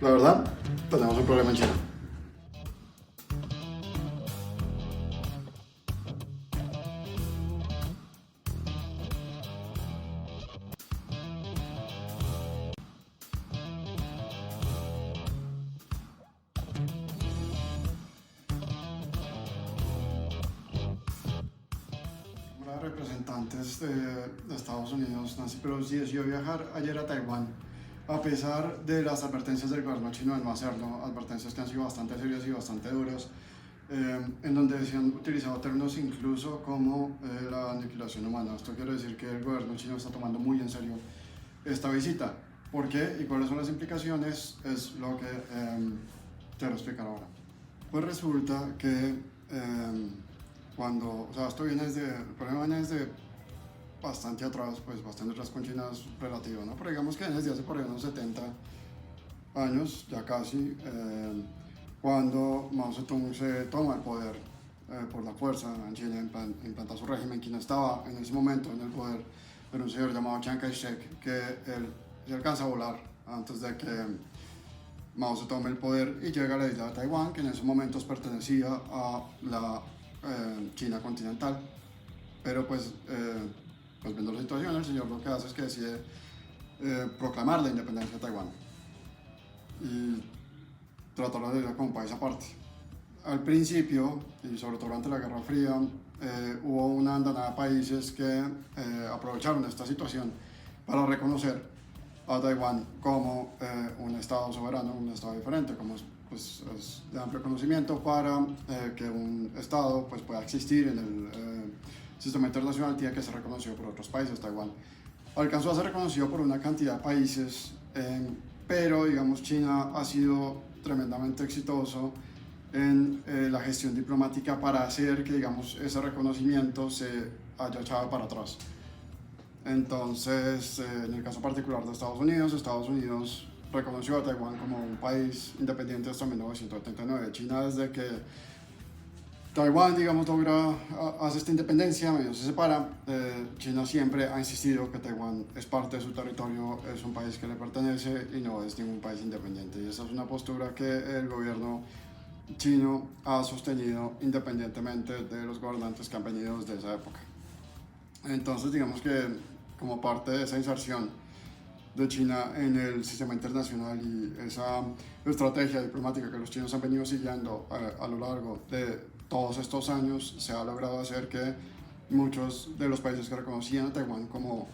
La verdad, tenemos un problema en China. Hola, representantes de Estados Unidos, Nancy Pelosi decidió viajar ayer a Taiwán, a pesar de las advertencias del gobierno chino de no hacerlo, advertencias que han sido bastante serias y bastante duras, en donde se han utilizado términos incluso como la aniquilación humana. Esto quiere decir que el gobierno chino está tomando muy en serio esta visita. ¿Por qué y cuáles son las implicaciones? Es lo que quiero explicar ahora. Pues resulta que cuando, o sea, el problema viene desde bastante atrás, pues bastante atrás con China es relativo, ¿no? Pero digamos que desde hace por ahí unos 70 años, ya casi, cuando Mao Zedong se toma el poder por la fuerza en China, implanta su régimen. Quien estaba en ese momento en el poder era un señor llamado Chiang Kai-shek, que él se alcanza a volar antes de que Mao se tome el poder y llega a la isla de Taiwán, que en esos momentos pertenecía a la China continental. Pero pues viendo la situación, el señor lo que hace es que decide proclamar la independencia de Taiwán y tratarlo de como un país aparte. Al principio, y sobre todo durante la Guerra Fría, hubo una andanada de países que aprovecharon esta situación para reconocer a Taiwán como un estado soberano, un estado diferente, como es de amplio conocimiento, para que un estado pues, pueda existir en el sistema internacional tiene que ser reconocido por otros países. Taiwán alcanzó a ser reconocido por una cantidad de países, pero digamos China ha sido tremendamente exitoso en la gestión diplomática para hacer que digamos ese reconocimiento se haya echado para atrás. Entonces, en el caso particular de Estados Unidos reconoció a Taiwán como un país independiente hasta 1979. China, desde que Taiwán, digamos, hace esta independencia, medio se separa, China siempre ha insistido que Taiwán es parte de su territorio, es un país que le pertenece y no es ningún país independiente. Y esa es una postura que el gobierno chino ha sostenido independientemente de los gobernantes que han venido desde esa época. Entonces, digamos que como parte de esa inserción de China en el sistema internacional y esa estrategia diplomática que los chinos han venido siguiendo a lo largo de todos estos años, se ha logrado hacer que muchos de los países que reconocían a Taiwán como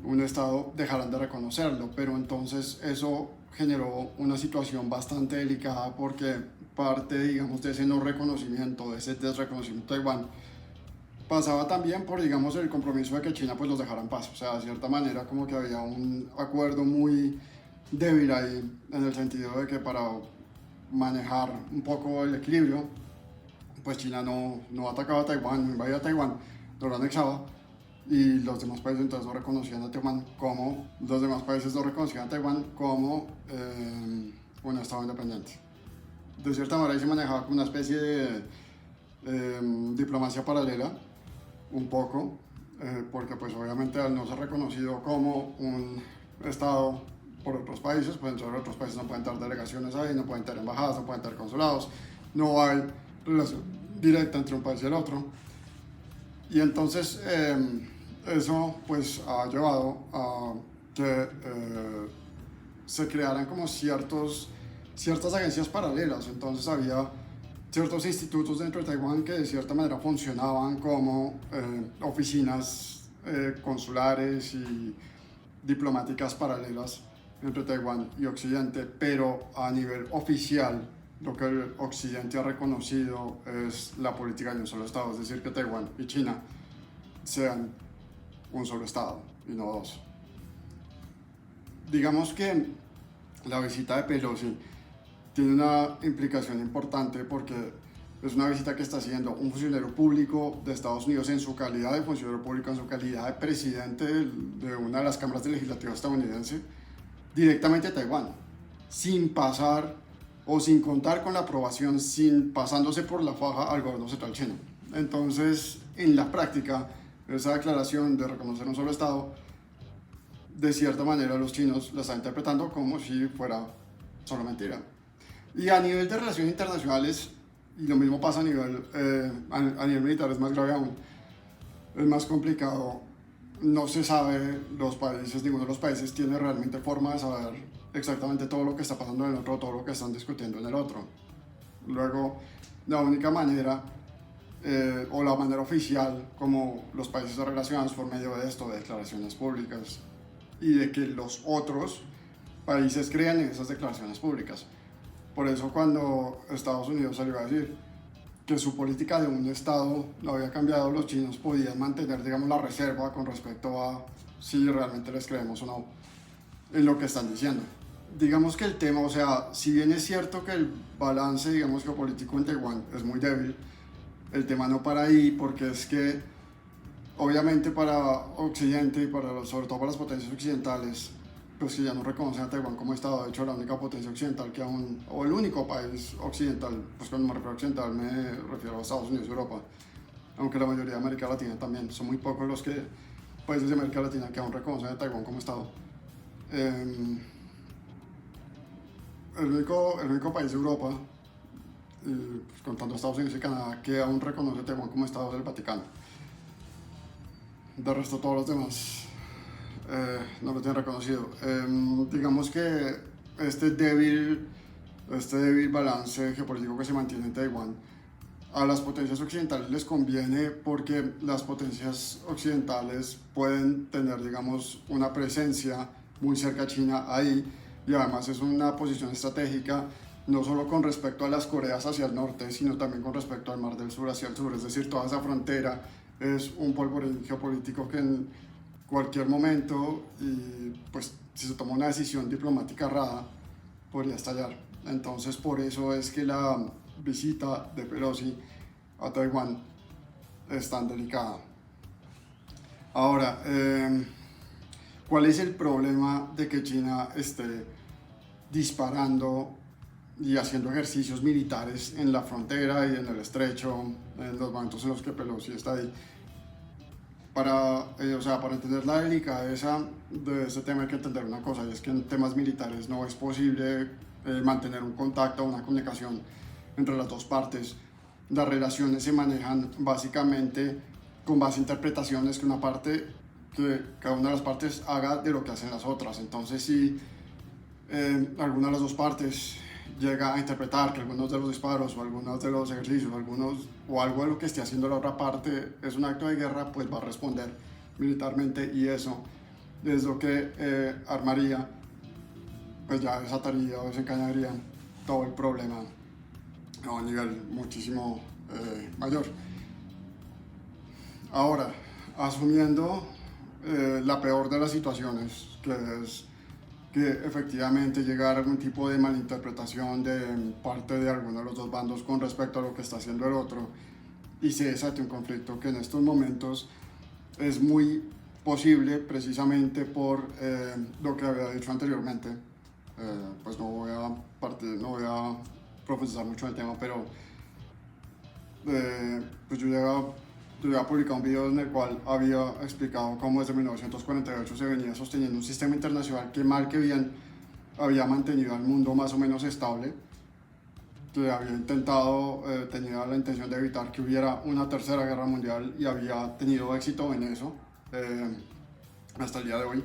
un estado dejaran de reconocerlo, pero entonces eso generó una situación bastante delicada porque parte, digamos, de ese no reconocimiento, de ese desreconocimiento de Taiwán, pasaba también por, digamos, el compromiso de que China pues los dejara en paz. O sea, de cierta manera como que había un acuerdo muy débil ahí, en el sentido de que para manejar un poco el equilibrio, pues China no atacaba a Taiwán, no invadía a Taiwán, no lo anexaba, y los demás países entonces no reconocían a Taiwán como, los demás países no reconocían a Taiwán como un estado independiente. De cierta manera ahí se manejaba como una especie de diplomacia paralela, un poco, porque pues obviamente al no ser reconocido como un estado por otros países, pues entre otros países no pueden tener delegaciones ahí, no pueden tener embajadas, no pueden tener consulados, no hay relación directa entre un país y el otro. Y entonces eso pues ha llevado a que se crearan como ciertas agencias paralelas. Entonces había ciertos institutos dentro de Taiwán que de cierta manera funcionaban como oficinas consulares y diplomáticas paralelas entre Taiwán y Occidente, pero a nivel oficial lo que el Occidente ha reconocido es la política de un solo Estado, es decir, que Taiwán y China sean un solo Estado y no dos. Digamos que la visita de Pelosi tiene una implicación importante porque es una visita que está haciendo un funcionario público de Estados Unidos en su calidad de funcionario público, en su calidad de presidente de una de las cámaras legislativas estadounidense, directamente a Taiwán, sin pasar o sin contar con la aprobación, sin pasándose por la faja al gobierno central chino. Entonces, en la práctica, esa declaración de reconocer un solo Estado, de cierta manera los chinos la están interpretando como si fuera solo mentira. Y a nivel de relaciones internacionales, y lo mismo pasa a nivel militar, es más grave aún, es más complicado. No se sabe, ninguno de los países tiene realmente forma de saber exactamente todo lo que está pasando en el otro, todo lo que están discutiendo en el otro. Luego, la única manera, o la manera oficial, como los países se relacionan por medio de esto, de declaraciones públicas, y de que los otros países crean en esas declaraciones públicas. Por eso cuando Estados Unidos salió a decir que su política de un Estado no había cambiado, los chinos podían mantener, digamos, la reserva con respecto a si realmente les creemos o no en lo que están diciendo. Digamos que el tema, o sea, si bien es cierto que el balance, digamos, geopolítico en Taiwán es muy débil, el tema no para ahí, porque es que obviamente para Occidente y sobre todo para las potencias occidentales, pues que ya no reconocen a Taiwán como Estado. De hecho, la única potencia occidental que aún, o el único país occidental, pues cuando me refiero a occidental me refiero a Estados Unidos y Europa, aunque la mayoría de América Latina también, son muy pocos los países de América Latina que aún reconocen a Taiwán como Estado. El único país de Europa, pues contando Estados Unidos y Canadá, que aún reconoce a Taiwán como Estado es el Vaticano. De resto, todos los demás no lo tienen reconocido. Digamos que este débil balance geopolítico que se mantiene en Taiwán, a las potencias occidentales les conviene porque las potencias occidentales pueden tener, digamos, una presencia muy cerca a China ahí, y además es una posición estratégica no solo con respecto a las Coreas hacia el norte, sino también con respecto al Mar del Sur hacia el sur, es decir, toda esa frontera es un polvorín geopolítico que en cualquier momento, y pues si se toma una decisión diplomática errada, podría estallar. Entonces por eso es que la visita de Pelosi a Taiwán es tan delicada. Ahora, ¿cuál es el problema de que China esté disparando y haciendo ejercicios militares en la frontera y en el estrecho en los momentos en los que Pelosi está ahí? Para entender la delicadeza de este tema hay que entender una cosa, y es que en temas militares no es posible mantener un contacto o una comunicación entre las dos partes. Las relaciones se manejan básicamente con base a interpretaciones que cada una de las partes haga de lo que hacen las otras. Entonces, si alguna de las dos partes llega a interpretar que algunos de los disparos o algunos de los ejercicios o algo de lo que esté haciendo la otra parte es un acto de guerra, pues va a responder militarmente, y eso es lo que armaría, pues ya desataría o desencadenaría todo el problema a un nivel muchísimo mayor. Ahora, asumiendo la peor de las situaciones, que es que efectivamente llegar a algún tipo de malinterpretación de parte de alguno de los dos bandos con respecto a lo que está haciendo el otro, y se desate un conflicto que en estos momentos es muy posible precisamente por lo que había dicho anteriormente. Pues no voy a profundizar mucho en el tema, pero pues yo había publicado un video en el cual había explicado cómo desde 1948 se venía sosteniendo un sistema internacional que mal que bien había mantenido al mundo más o menos estable, que había tenía la intención de evitar que hubiera una tercera guerra mundial, y había tenido éxito en eso hasta el día de hoy,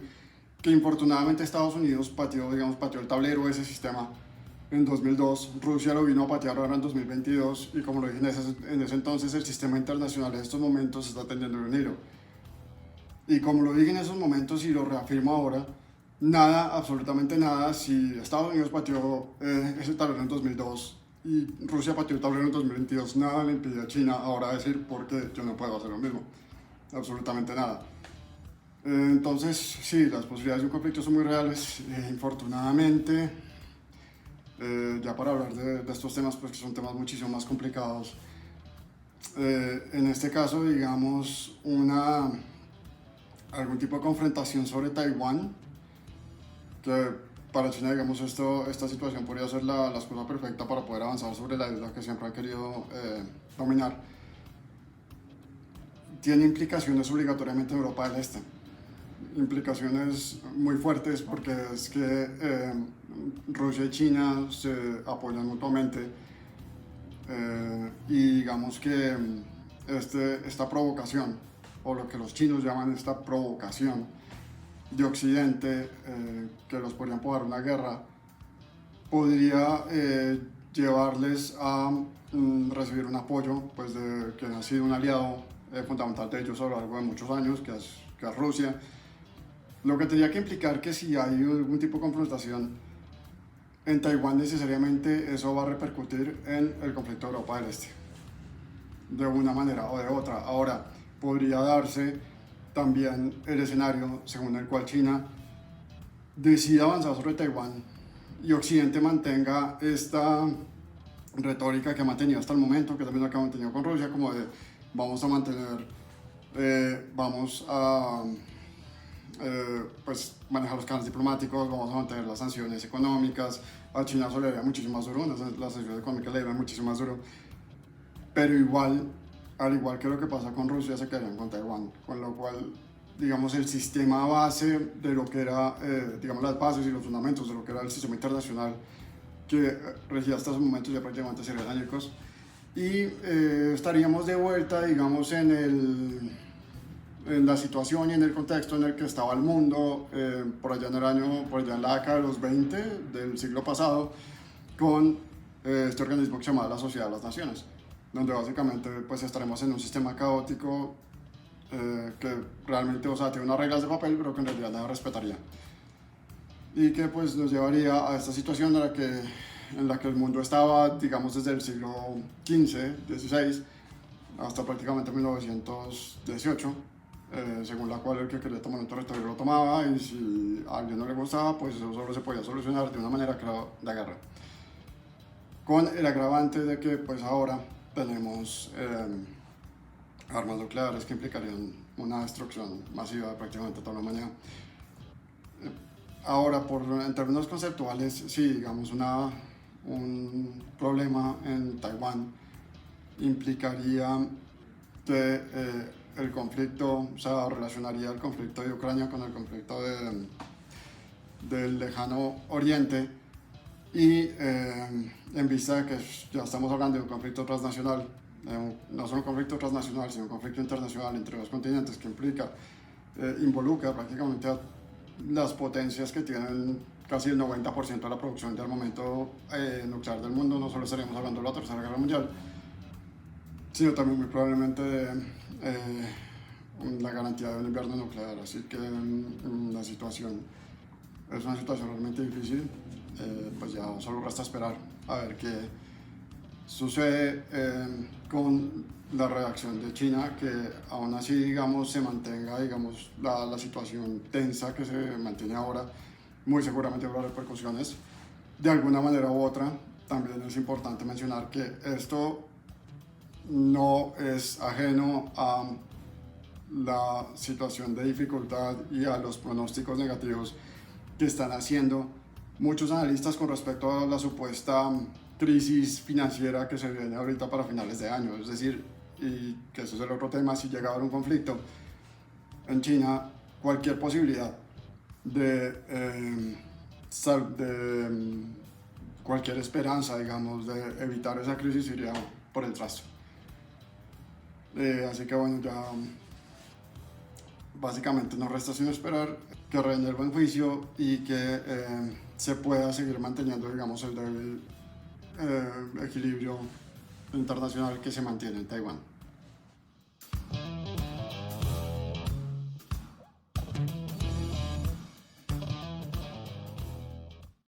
que infortunadamente Estados Unidos pateó el tablero de ese sistema en 2002, Rusia lo vino a patear ahora en 2022, y como lo dije en ese entonces, el sistema internacional en estos momentos está tendiendo un hilo. Y como lo dije en esos momentos y lo reafirmo ahora, nada, absolutamente nada, si Estados Unidos pateó ese tablero en 2002 y Rusia pateó el tablero en 2022, nada le impide a China ahora decir por qué yo no puedo hacer lo mismo. Absolutamente nada. Entonces, sí, las posibilidades de un conflicto son muy reales. Infortunadamente, ya para hablar de estos temas, pues que son temas muchísimo más complicados, en este caso, digamos, algún tipo de confrontación sobre Taiwán, que para China, digamos, esta situación podría ser la excusa perfecta para poder avanzar sobre la isla que siempre han querido dominar, tiene implicaciones obligatoriamente en Europa del Este. implicaciones muy fuertes porque es que Rusia y China se apoyan mutuamente y digamos que esta provocación, o lo que los chinos llaman esta provocación de Occidente, que los podría empujar a una guerra, podría llevarles a recibir un apoyo pues, de quien ha sido un aliado fundamental de ellos a lo largo de muchos años, que es Rusia. Lo que tendría que implicar que si hay algún tipo de confrontación en Taiwán, necesariamente eso va a repercutir en el conflicto de Europa del Este, de una manera o de otra. Ahora, podría darse también el escenario según el cual China decida avanzar sobre Taiwán y Occidente mantenga esta retórica que ha mantenido hasta el momento, que también lo que ha mantenido con Rusia, como de vamos a mantener, vamos a pues manejar los canales diplomáticos, vamos a mantener las sanciones económicas. A China eso le daría muchísimo más duro, las sanciones económicas le darían muchísimo más duro, pero igual, al igual que lo que pasa con Rusia, se quedarían con Taiwán, con lo cual, digamos, el sistema base de lo que era, digamos, las bases y los fundamentos de lo que era el sistema internacional que regía hasta esos momentos ya prácticamente serían añicos, y estaríamos de vuelta, digamos, en la situación y en el contexto en el que estaba el mundo por allá en la década de los 20 del siglo pasado, con este organismo que se llama la Sociedad de las Naciones, donde básicamente pues estaremos en un sistema caótico que realmente, o sea, tiene unas reglas de papel, pero que en realidad nada respetaría. Y que pues nos llevaría a esta situación en la que el mundo estaba, digamos, desde el siglo XV-XVI hasta prácticamente 1918, según la cual el que quería tomar un territorio lo tomaba, y si a alguien no le gustaba, pues eso solo se podía solucionar de una manera que era la guerra. Con el agravante de que pues ahora tenemos armas nucleares que implicarían una destrucción masiva de prácticamente toda la humanidad. Ahora, en términos conceptuales, sí, digamos, un problema en Taiwán implicaría que el conflicto, o sea, relacionaría el conflicto de Ucrania con el conflicto del lejano oriente, y en vista de que ya estamos hablando de un conflicto transnacional, no solo un conflicto transnacional, sino un conflicto internacional entre dos continentes que involucra prácticamente a las potencias que tienen casi el 90% de la producción de armamento nuclear del mundo. No solo estaríamos hablando de la Tercera Guerra Mundial, sino también muy probablemente de la garantía de un invierno nuclear. Así que la situación es una situación realmente difícil. Pues ya solo resta esperar a ver qué sucede con la reacción de China, que aún así, digamos, se mantenga, digamos, la situación tensa que se mantiene ahora. Muy seguramente habrá repercusiones de alguna manera u otra. También es importante mencionar que esto no es ajeno a la situación de dificultad y a los pronósticos negativos que están haciendo muchos analistas con respecto a la supuesta crisis financiera que se viene ahorita para finales de año. Es decir, y que eso es el otro tema, si llega a haber un conflicto en China, cualquier posibilidad de cualquier esperanza, digamos, de evitar esa crisis iría por el trasto. Así que bueno, ya básicamente no resta sino esperar que reine el buen juicio y que se pueda seguir manteniendo, digamos, el débil equilibrio internacional que se mantiene en Taiwán.